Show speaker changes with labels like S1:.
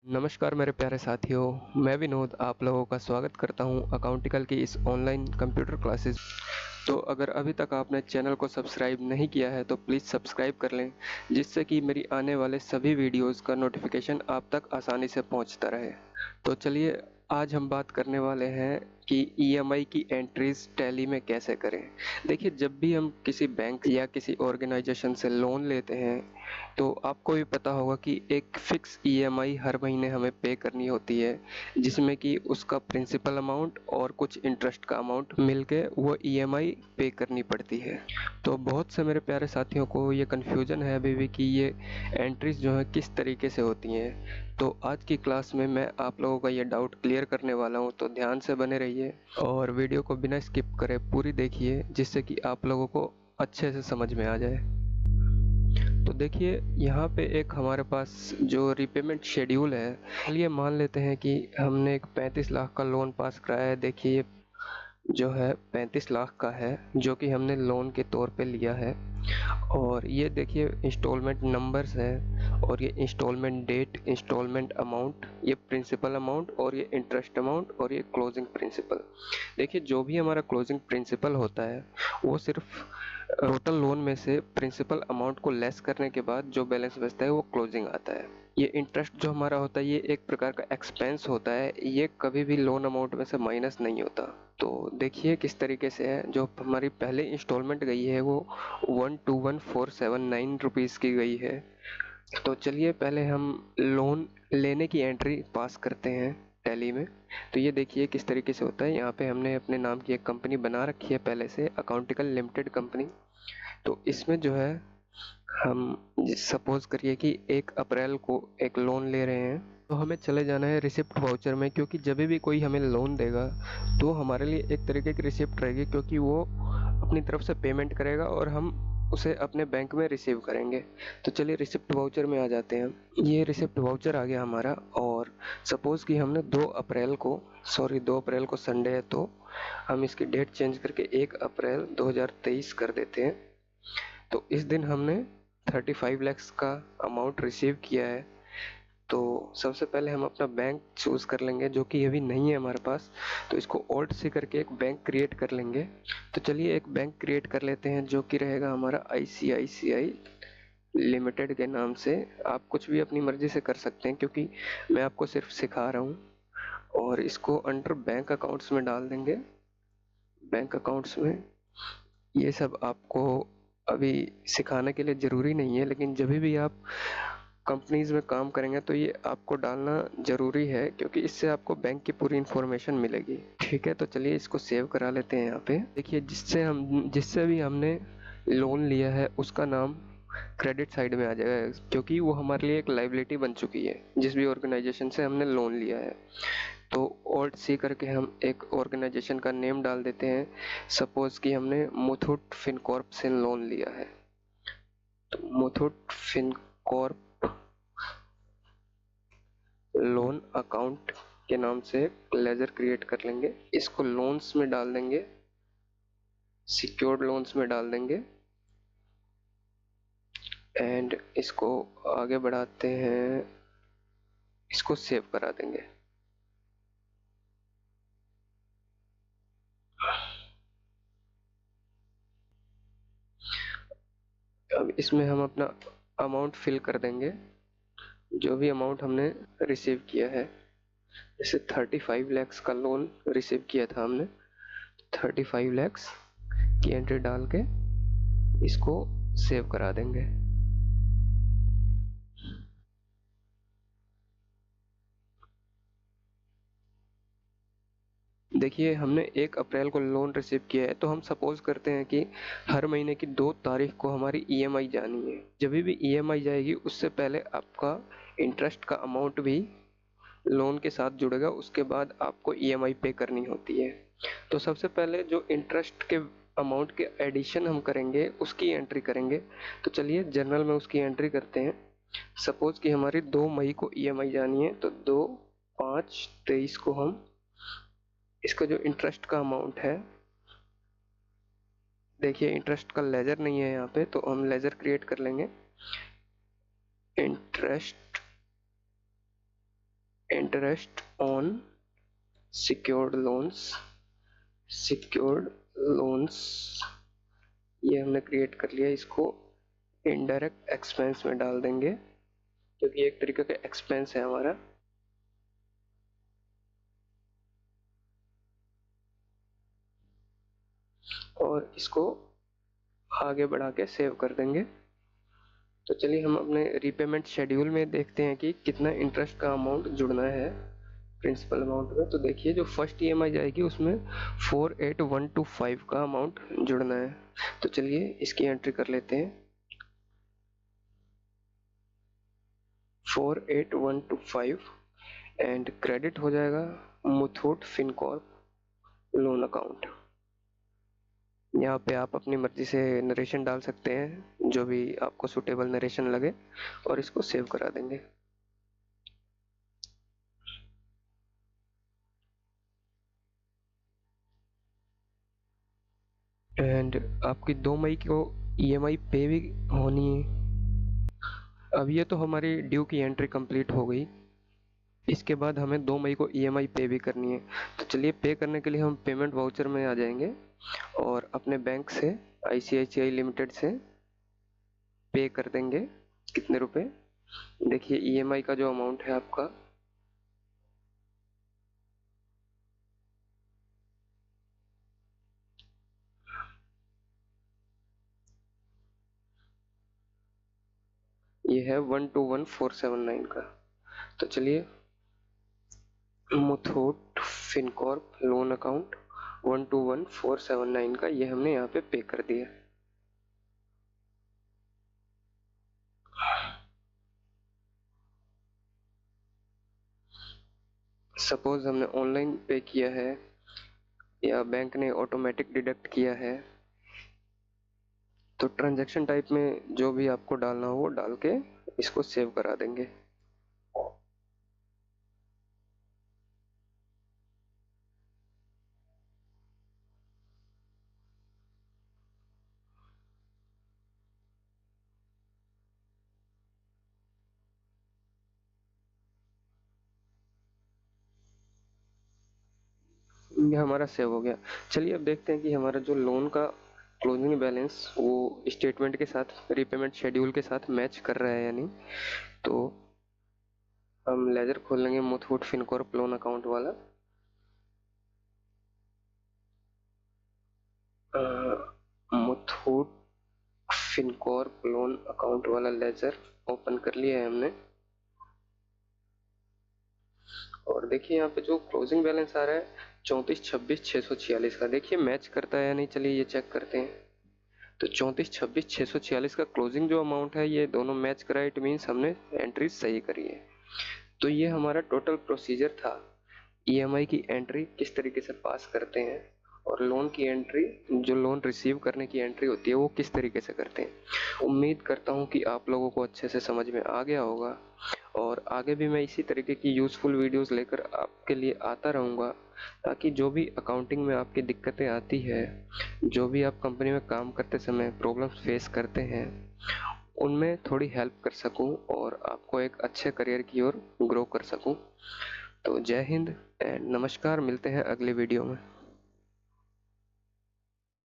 S1: नमस्कार मेरे प्यारे साथियों, मैं विनोद आप लोगों का स्वागत करता हूं अकाउंटिकल की इस ऑनलाइन कंप्यूटर क्लासेस। तो अगर अभी तक आपने चैनल को सब्सक्राइब नहीं किया है तो प्लीज़ सब्सक्राइब कर लें, जिससे कि मेरी आने वाले सभी वीडियोस का नोटिफिकेशन आप तक आसानी से पहुंचता रहे। तो चलिए आज हम बात करने वाले हैं कि ईएमआई की एंट्रीज टैली में कैसे करें। देखिए, जब भी हम किसी बैंक या किसी ऑर्गेनाइजेशन से लोन लेते हैं तो आपको भी पता होगा कि एक फिक्स ईएमआई हर महीने हमें पे करनी होती है, जिसमें कि उसका प्रिंसिपल अमाउंट और कुछ इंटरेस्ट का अमाउंट मिलके वो ईएमआई पे करनी पड़ती है। तो बहुत से मेरे प्यारे साथियों को ये कन्फ्यूजन है अभी भी कि ये एंट्रीज जो है किस तरीके से होती हैं। तो आज की क्लास में मैं आप लोगों का ये डाउट क्लियर करने वाला हूँ, तो ध्यान से बने रहिए और वीडियो को बिना स्किप करे पूरी देखिए, जिससे कि आप लोगों को अच्छे से समझ में आ जाए। तो देखिए, यहाँ पे एक हमारे पास जो रीपेमेंट शेड्यूल है, चलिए मान लेते हैं कि हमने एक 35 लाख का लोन पास कराया है। देखिए ये जो है 35 लाख का है, जो कि हमने लोन के तौर पे लिया है। और ये देखिए इंस्टॉलमेंट नंबर्स हैं और ये इंस्टॉलमेंट डेट, इंस्टॉलमेंट अमाउंट, ये प्रिंसिपल अमाउंट और ये इंटरेस्ट अमाउंट और ये क्लोजिंग प्रिंसिपल। देखिए जो भी हमारा क्लोजिंग प्रिंसिपल होता है वो सिर्फ टोटल लोन में से प्रिंसिपल अमाउंट को लेस करने के बाद जो बैलेंस बचता है वो क्लोजिंग आता है। ये इंटरेस्ट जो हमारा होता है ये एक प्रकार का एक्सपेंस होता है, ये कभी भी लोन अमाउंट में से माइनस नहीं होता। तो देखिए किस तरीके से है, जो हमारी पहले इंस्टॉलमेंट गई है वो 121,479 रुपीज़ की गई है। तो चलिए पहले हम लोन लेने की एंट्री पास करते हैं टैली में। तो ये देखिए किस तरीके से होता है। यहाँ पे हमने अपने नाम की एक कंपनी बना रखी है पहले से, अकाउंटिकल लिमिटेड कंपनी। तो इसमें जो है हम सपोज करिए कि 1 अप्रैल को एक लोन ले रहे हैं, तो हमें चले जाना है रिसिप्ट वाउचर में, क्योंकि जब भी कोई हमें लोन देगा तो हमारे लिए एक तरीके की रिसिप्ट रहेगी, क्योंकि वो अपनी तरफ से पेमेंट करेगा और हम उसे अपने बैंक में रिसीव करेंगे। तो चलिए रिसिप्ट वाउचर में आ जाते हैं। ये रिसिप्ट वाउचर आ गया हमारा। और सपोज कि हमने 2 अप्रैल को संडे है, तो हम इसकी डेट चेंज करके 1 अप्रैल 2023 कर देते हैं। तो इस दिन हमने 35 लैक्स का अमाउंट रिसीव किया है। तो सबसे पहले हम अपना बैंक चूज कर लेंगे, जो कि अभी नहीं है हमारे पास। तो इसको ऑल्ट से करके एक बैंक क्रिएट कर लेंगे। तो चलिए एक बैंक क्रिएट कर लेते हैं, जो कि रहेगा हमारा आईसीआईसीआई लिमिटेड के नाम से। आप कुछ भी अपनी मर्जी से कर सकते हैं, क्योंकि मैं आपको सिर्फ सिखा रहा हूँ। और इसको अंडर बैंक अकाउंट्स में डाल देंगे। बैंक अकाउंट्स में ये सब आपको अभी सिखाने के लिए ज़रूरी नहीं है, लेकिन जब भी आप कंपनीज में काम करेंगे तो ये आपको डालना ज़रूरी है, क्योंकि इससे आपको बैंक की पूरी इन्फॉर्मेशन मिलेगी। ठीक है, तो चलिए इसको सेव करा लेते हैं। यहाँ पे देखिए जिससे भी हमने लोन लिया है उसका नाम क्रेडिट साइड में आ जाएगा, क्योंकि वो हमारे लिए एक लाइबिलिटी बन चुकी है जिस भी ऑर्गेनाइजेशन से हमने लोन लिया है। तो ऑल्ट सी करके हम एक ऑर्गेनाइजेशन का नेम डाल देते हैं। सपोज कि हमने मुथूट फिनकॉर्प से लोन लिया है, तो मुथूट फिनकॉर्प लोन अकाउंट के नाम से लेजर क्रिएट कर लेंगे। इसको लोन्स में डाल देंगे, सिक्योर्ड लोन्स में डाल देंगे। एंड इसको आगे बढ़ाते हैं, इसको सेव करा देंगे। अब इसमें हम अपना अमाउंट फिल कर देंगे, जो भी अमाउंट हमने रिसीव किया है। जैसे 35 लैक्स का लोन रिसीव किया था हमने, 35 लैक्स की एंट्री डाल के इसको सेव करा देंगे। देखिए हमने 1 अप्रैल को लोन रिसीव किया है, तो हम सपोज करते हैं कि हर महीने की 2 तारीख को हमारी ईएमआई जानी है। जब भी ईएमआई जाएगी उससे पहले आपका इंटरेस्ट का अमाउंट भी लोन के साथ जुड़ेगा, उसके बाद आपको ईएमआई पे करनी होती है। तो सबसे पहले जो इंटरेस्ट के अमाउंट के एडिशन हम करेंगे उसकी एंट्री करेंगे। तो चलिए जनरल में उसकी एंट्री करते हैं। सपोज कि हमारी 2 मई को ईएमआई जानी है, तो 2/5/23 को हम इसका जो इंटरेस्ट का अमाउंट है, देखिए इंटरेस्ट का लेजर नहीं है यहाँ पे, तो हम लेजर क्रिएट कर लेंगे। Interest interest on secured loans, secured loans ये हमने क्रिएट कर लिया। इसको इनडायरेक्ट एक्सपेंस में डाल देंगे क्योंकि एक तरीके का एक्सपेंस है हमारा। और इसको आगे बढ़ा के सेव कर देंगे। तो चलिए हम अपने रीपेमेंट शेड्यूल में देखते हैं कि कितना इंटरेस्ट का अमाउंट जुड़ना है प्रिंसिपल अमाउंट में। तो देखिए जो फर्स्ट ईएमआई जाएगी उसमें 48125 का अमाउंट जुड़ना है। तो चलिए इसकी एंट्री कर लेते हैं। 48125 एंड क्रेडिट हो जाएगा मुथूट फिनकॉर्प लोन अकाउंट। यहाँ पे आप अपनी मर्जी से नरेशन डाल सकते हैं, जो भी आपको सुटेबल नरेशन लगे, और इसको सेव करा देंगे। एंड आपकी 2 मई को ईएमआई पे भी होनी है। अब ये तो हमारी ड्यू की एंट्री कंप्लीट हो गई। इसके बाद हमें 2 मई को ईएमआई पे भी करनी है। तो चलिए पे करने के लिए हम पेमेंट वाउचर में आ जाएंगे और अपने बैंक से आईसीआईसीआई लिमिटेड से पे कर देंगे। कितने रुपए? देखिए ईएमआई का जो अमाउंट है आपका ये है 121479 का। तो चलिए मुथूट फिनकॉर्प लोन अकाउंट 121479 का ये हमने यहाँ पे पे कर दिया। सपोज हमने ऑनलाइन पे किया है या बैंक ने ऑटोमेटिक डिडक्ट किया है, तो ट्रांजैक्शन टाइप में जो भी आपको डालना हो वो डाल के इसको सेव करा देंगे। ये हमारा सेव हो गया। चलिए अब देखते हैं कि हमारा जो लोन का क्लोजिंग बैलेंस वो स्टेटमेंट के साथ, रीपेमेंट शेड्यूल के साथ मैच कर रहा है या नहीं। तो हम लेजर खोल लेंगे मुथूट फिनकॉर्प लोन अकाउंट वाला। मुथूट फिनकॉर्प लोन अकाउंट वाला लेजर ओपन कर लिया है हमने। और देखिए यहाँ पे जो क्लोजिंग बैलेंस आ रहा है 34,26,646 का, देखिए मैच करता है या नहीं। चलिए ये चेक करते हैं। तो 34,26,646 का क्लोजिंग जो अमाउंट है ये दोनों मैच करा, इट मीन्स हमने एंट्री सही करी है। तो ये हमारा टोटल प्रोसीजर था, ईएमआई की एंट्री किस तरीके से पास करते हैं और लोन की एंट्री, जो लोन रिसीव करने की एंट्री होती है वो किस तरीके से करते हैं। उम्मीद करता हूँ कि आप लोगों को अच्छे से समझ में आ गया होगा और आगे भी मैं इसी तरीके की यूज़फुल वीडियोस लेकर आपके लिए आता रहूँगा, ताकि जो भी अकाउंटिंग में आपकी दिक्कतें आती है, जो भी आप कंपनी में काम करते समय प्रॉब्लम्स फेस करते हैं, उनमें थोड़ी हेल्प कर सकूं और आपको एक अच्छे करियर की ओर ग्रो कर सकूं। तो जय हिंद एंड नमस्कार, मिलते हैं अगले वीडियो में।